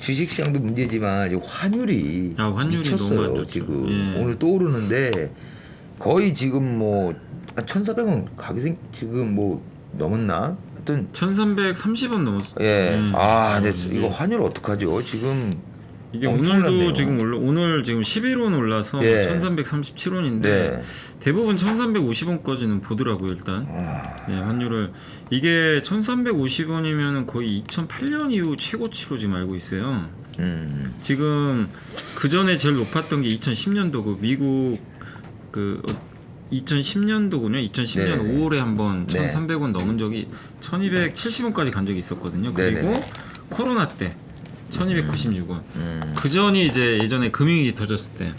주식시장도 문제지만 지금 환율이 환율이 미쳤어요. 너무 안 좋죠. 지금 예. 오늘 또 오르는데 거의 지금 뭐 1,400원 가격이 지금 뭐 넘었나? 하여튼 1,330원 넘었어요. 예. 근데 예. 이거 환율 어떡하죠? 지금 이게 엄청났네요. 오늘도 지금 오늘 지금 11원 올라서 예. 1,337원인데 네. 대부분 1,350원까지는 보더라고요 일단. 예, 환율을 이게 1,350원이면 거의 2008년 이후 최고치로 지금 알고 있어요. 지금 그 전에 제일 높았던 게 2010년도고 미국 2010년도군요. 2010년 네네. 5월에 한번 네. 1,300원 넘은 적이 1,270원까지 간 적이 있었거든요. 그리고 네네. 코로나 때 1,296원. 그 전이 이제 예전에 금융위기 터졌을 때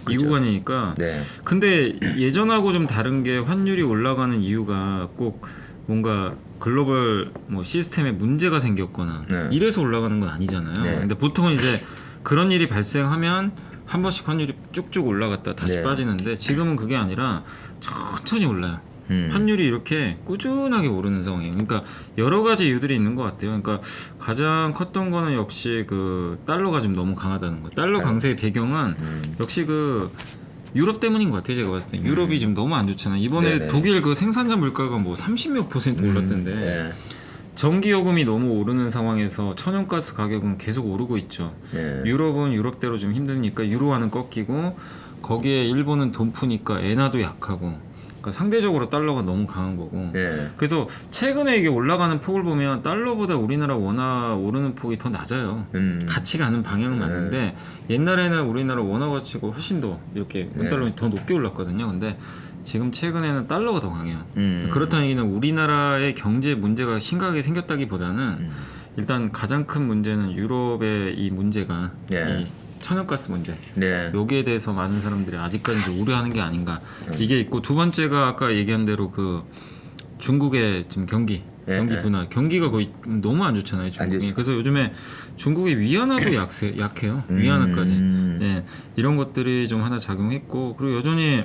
이 그죠. 구간이니까. 네. 근데 예전하고 좀 다른 게 환율이 올라가는 이유가 꼭 뭔가 글로벌 뭐 시스템에 문제가 생겼거나 네. 이래서 올라가는 건 아니잖아요. 네. 근데 보통은 이제 그런 일이 발생하면 한 번씩 환율이 쭉쭉 올라갔다 다시 네. 빠지는데 지금은 그게 아니라 천천히 올라요. 환율이 이렇게 꾸준하게 오르는 상황이에요. 그러니까 여러 가지 이유들이 있는 것 같아요. 그러니까 가장 컸던 거는 역시 그 달러가 지금 너무 강하다는 거. 달러 강세의 배경은 역시 그 유럽 때문인 것 같아요. 제가 봤을 때 유럽이 지금 너무 안 좋잖아요. 이번에 네네. 독일 그 생산자 물가가 뭐 30몇 % 올랐던데 네. 전기요금이 너무 오르는 상황에서 천연가스 가격은 계속 오르고 있죠. 네. 유럽은 유럽대로 좀 힘드니까 유로화는 꺾이고 거기에 일본은 돈 푸니까 엔화도 약하고 그러니까 상대적으로 달러가 너무 강한 거고. 네. 그래서 최근에 이게 올라가는 폭을 보면 달러보다 우리나라 원화 오르는 폭이 더 낮아요. 같이 가는 방향은 맞는데 옛날에는 우리나라 원화 가치가 훨씬 더 이렇게 원달러이 더 높게 올랐거든요. 근데 지금 최근에는 달러가 더 강해요. 그렇다는 얘기는 우리나라의 경제 문제가 심각하게 생겼다기보다는 일단 가장 큰 문제는 유럽의 이 문제가 네. 이 천연가스 문제. 네. 여기에 대해서 많은 사람들이 아직까지도 우려하는 게 아닌가. 이게 있고 두 번째가 아까 얘기한 대로 그 중국의 지금 경기 둔화. 경기가 거의 너무 안 좋잖아요, 중국이. 그래서 요즘에 중국의 위안화도 약해요. 위안화까지. 네, 이런 것들이 좀 하나 작용했고 그리고 여전히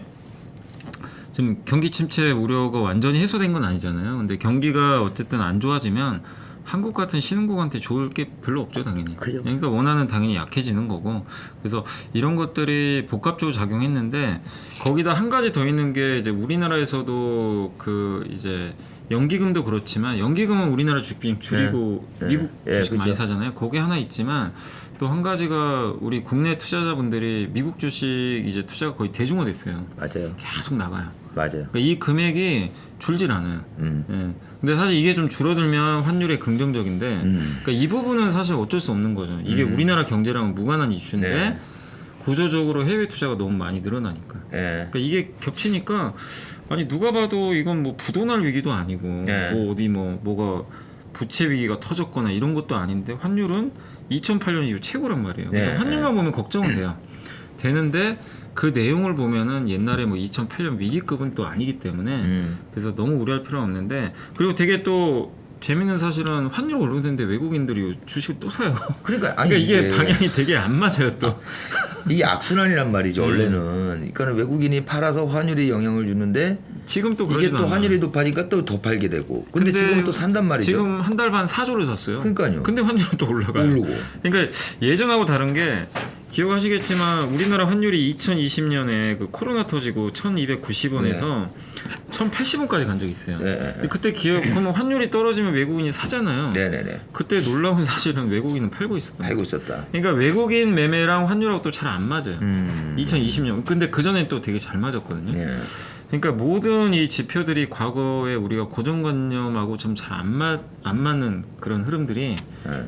지금 경기 침체 우려가 완전히 해소된 건 아니잖아요. 근데 경기가 어쨌든 안 좋아지면 한국 같은 신흥국한테 좋을 게 별로 없죠, 당연히. 그죠. 그러니까 원화는 당연히 약해지는 거고. 그래서 이런 것들이 복합적으로 작용했는데 거기다 한 가지 더 있는 게 이제 우리나라에서도 그 이제 연기금도 그렇지만 연기금은 우리나라 주식 줄이고 미국 주식 그죠. 많이 사잖아요. 거기 하나 있지만 또 한 가지가 우리 국내 투자자분들이 미국 주식 이제 투자가 거의 대중화됐어요. 맞아요. 계속 나가요. 맞아요. 그러니까 이 금액이 줄질 않아요. 예. 근데 사실 이게 좀 줄어들면 환율에 긍정적인데, 그러니까 이 부분은 사실 어쩔 수 없는 거죠. 이게 우리나라 경제랑은 무관한 이슈인데 네. 구조적으로 해외 투자가 너무 많이 늘어나니까. 예. 그러니까 이게 겹치니까 아니 누가 봐도 이건 뭐 부도날 위기도 아니고, 네. 뭐 어디 뭐가 부채 위기가 터졌거나 이런 것도 아닌데 환율은 2008년 이후 최고란 말이에요. 그래서 네. 환율만 보면 걱정은 돼요. 되는데 그 내용을 보면은 옛날에 뭐 2008년 위기급은 또 아니기 때문에 그래서 너무 우려할 필요는 없는데 그리고 되게 또 재밌는 사실은 환율 오르는데 외국인들이 주식을 또 사요. 그러니까 그러니까 이게 방향이 되게 안 맞아요 또. 이게 악순환이란 말이죠. 원래는. 그러니까 외국인이 팔아서 환율이 영향을 주는데 지금 또 이게 그러지도 또 않아요. 환율이 높아지니까 또 더 팔게 되고. 근데 지금 또 산단 말이죠. 지금 한 달 반 4조를 샀어요. 그러니까요. 근데 환율은 또 올라가요. 오르고. 그러니까 예전하고 다른 게 기억하시겠지만 우리나라 환율이 2020년에 그 코로나 터지고 1,290원에서 1,080원까지 간 적이 있어요. 네. 그때 그러면 환율이 떨어지면 외국인이 사잖아요. 네네네. 그때 놀라운 사실은 외국인은 팔고 있었던 거예요. 알고 있었다. 그러니까 외국인 매매랑 환율하고 또 잘 안 맞아요. 2020년. 근데 그 전에 또 되게 잘 맞았거든요. 네. 그러니까 모든 이 지표들이 과거에 우리가 고정관념하고 좀 잘 안 맞는 그런 흐름들이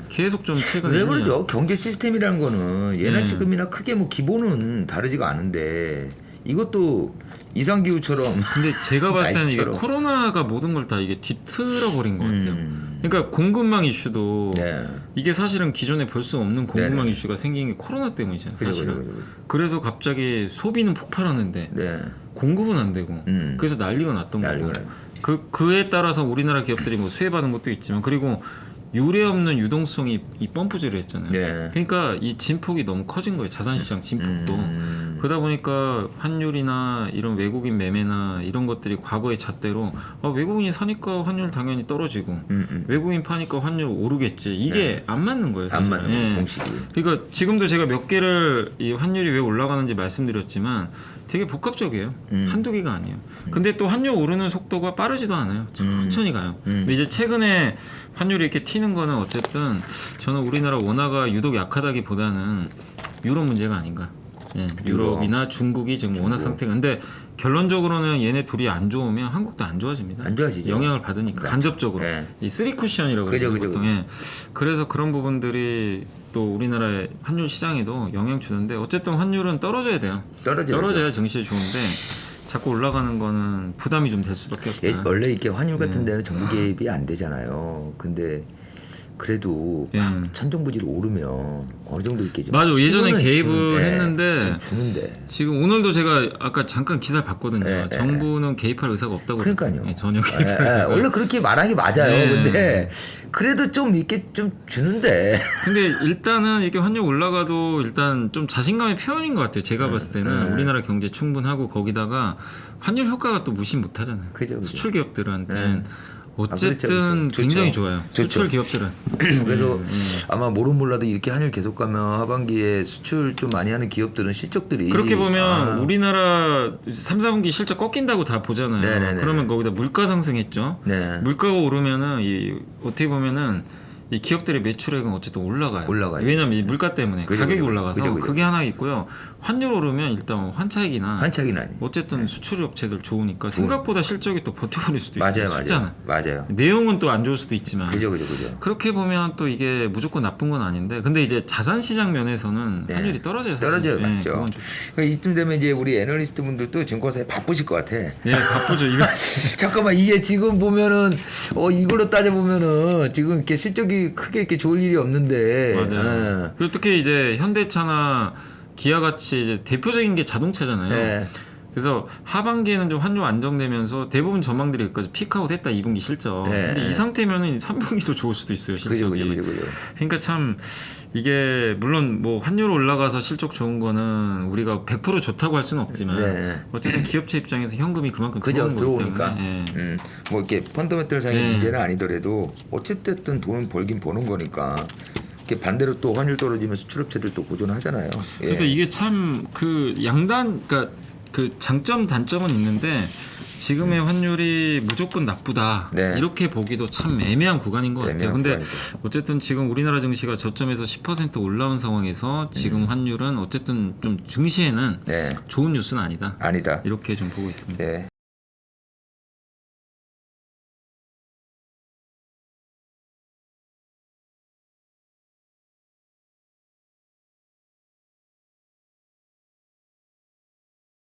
계속 좀 최근에 왜 그러죠? 경제 시스템이라는 거는 예나 지금이나 크게 뭐 기본은 다르지가 않은데 이것도 이상기후처럼 근데 제가 봤을 때는 이게 날씨처럼. 코로나가 모든 걸 다 이게 뒤틀어 버린 것 같아요. 그러니까 공급망 이슈도 네. 이게 사실은 기존에 볼 수 없는 공급망 네네. 이슈가 생긴 게 코로나 때문이잖아요. 그죠, 사실은. 그죠, 그죠. 그래서 갑자기 소비는 폭발하는데 네. 공급은 안 되고 그래서 난리가 났던 난리가 거고 나요. 그에 따라서 우리나라 기업들이 뭐 수혜받은 것도 있지만 그리고 유례 없는 유동성이 이 펌프질을 했잖아요. 네. 그러니까 이 진폭이 너무 커진 거예요. 자산시장 진폭도. 그러다 보니까 환율이나 이런 외국인 매매나 이런 것들이 과거의 잣대로 외국인이 사니까 환율 당연히 떨어지고 외국인 파니까 환율 오르겠지. 이게 안 맞는 거예요. 사실. 안 맞는 거예요, 공식이. 그러니까 지금도 제가 몇 개를 이 환율이 왜 올라가는지 말씀드렸지만 되게 복합적이에요. 한두 개가 아니에요. 근데 또 환율 오르는 속도가 빠르지도 않아요. 천천히 가요. 근데 이제 최근에 환율이 이렇게 튀는 거는 어쨌든 저는 우리나라 원화가 유독 약하다기보다는 유럽 문제가 아닌가. 예, 유럽이나 중국이 지금 워낙 상태가. 근데 결론적으로는 얘네 둘이 안 좋으면 한국도 안 좋아집니다. 안 좋아지죠. 영향을 받으니까 간접적으로. 네. 이 쓰리 쿠션이라고 그죠, 그러죠. 그죠, 보통. 예. 그래서 그런 부분들이 또 우리나라의 환율 시장에도 영향 주는데 어쨌든 환율은 떨어져야 돼요. 떨어져야 증시에 좋은데 자꾸 올라가는 거는 부담이 좀 될 수밖에 없다. 원래 이렇게 환율 같은 데는 정부 개입이 안 되잖아요. 근데 그래도 막 천정부지로 오르면 어느 정도 이렇게 좀 맞아. 예전에 개입을 주는데, 했는데 주는데 지금 오늘도 제가 아까 잠깐 기사를 봤거든요. 정부는 개입할 의사가 없다고. 그러니까요. 예, 전혀 개입할 의사가. 원래 그렇게 말하기 맞아요. 근데 그래도 좀 이렇게 좀 주는데. 근데 일단은 이렇게 환율 올라가도 일단 좀 자신감의 표현인 것 같아요. 제가 봤을 때는 우리나라 경제 충분하고 거기다가 환율 효과가 또 무시 못하잖아요. 그죠. 수출 기업들한테는 어쨌든 그렇죠. 굉장히 좋죠. 좋아요. 좋죠. 수출 기업들은. 그래서 아마 모르면 몰라도 이렇게 한일 계속 가면 하반기에 수출 좀 많이 하는 기업들은 실적들이 그렇게 보면 우리나라 3, 4분기 실적 꺾인다고 다 보잖아요. 네네네. 그러면 거기다 물가 상승했죠. 네. 물가가 오르면은 어떻게 보면은 이 기업들의 매출액은 어쨌든 올라가요. 왜냐면 이 물가 때문에 가격이 올라가서 그죠. 그게 하나 있고요. 환율 오르면 일단 환차익이나 아니. 어쨌든 수출 업체들 좋으니까 생각보다 실적이 또 버텨버릴 수도 있어요. 맞아요. 내용은 또 안 좋을 수도 있지만. 그죠. 그렇게 보면 또 이게 무조건 나쁜 건 아닌데, 근데 이제 자산 시장 면에서는 환율이 떨어져요. 사실. 떨어져요, 네, 맞죠. 그러니까 이쯤 되면 이제 우리 애널리스트 분들도 증권사에 바쁘실 것 같아. 네, 바쁘죠. 이거 잠깐만 이게 지금 보면은 이걸로 따져 보면은 지금 이렇게 실적이 크게 이렇게 좋을 일이 없는데. 맞아요. 그리고 특히 이제 현대차나 기아 같이 이제 대표적인 게 자동차잖아요. 네. 그래서 하반기에는 좀 환율 안정되면서 대부분 전망들이 여기까지 피크아웃 했다 2분기 실적. 네. 근데 이 상태면은 3분기도 좋을 수도 있어요. 실적이. 그죠. 그러니까 참 이게 물론 뭐 환율 올라가서 실적 좋은 거는 우리가 100% 좋다고 할 수는 없지만 어쨌든 기업체 입장에서 현금이 그만큼 들어오니까. 때문에. 뭐 이렇게 펀더멘털상의 문제는 아니더라도 어쨌든 돈은 벌긴 버는 거니까. 이렇게 반대로 또 환율 떨어지면 수출업체들 또 고전하잖아요. 그래서 이게 참 그 양단, 그러니까 그 장점 단점은 있는데 지금의 환율이 무조건 나쁘다 이렇게 보기도 참 애매한 구간인 것 같아요. 근데 어쨌든 지금 우리나라 증시가 저점에서 10% 올라온 상황에서 지금 환율은 어쨌든 좀 증시에는 좋은 뉴스는 아니다. 이렇게 좀 보고 있습니다.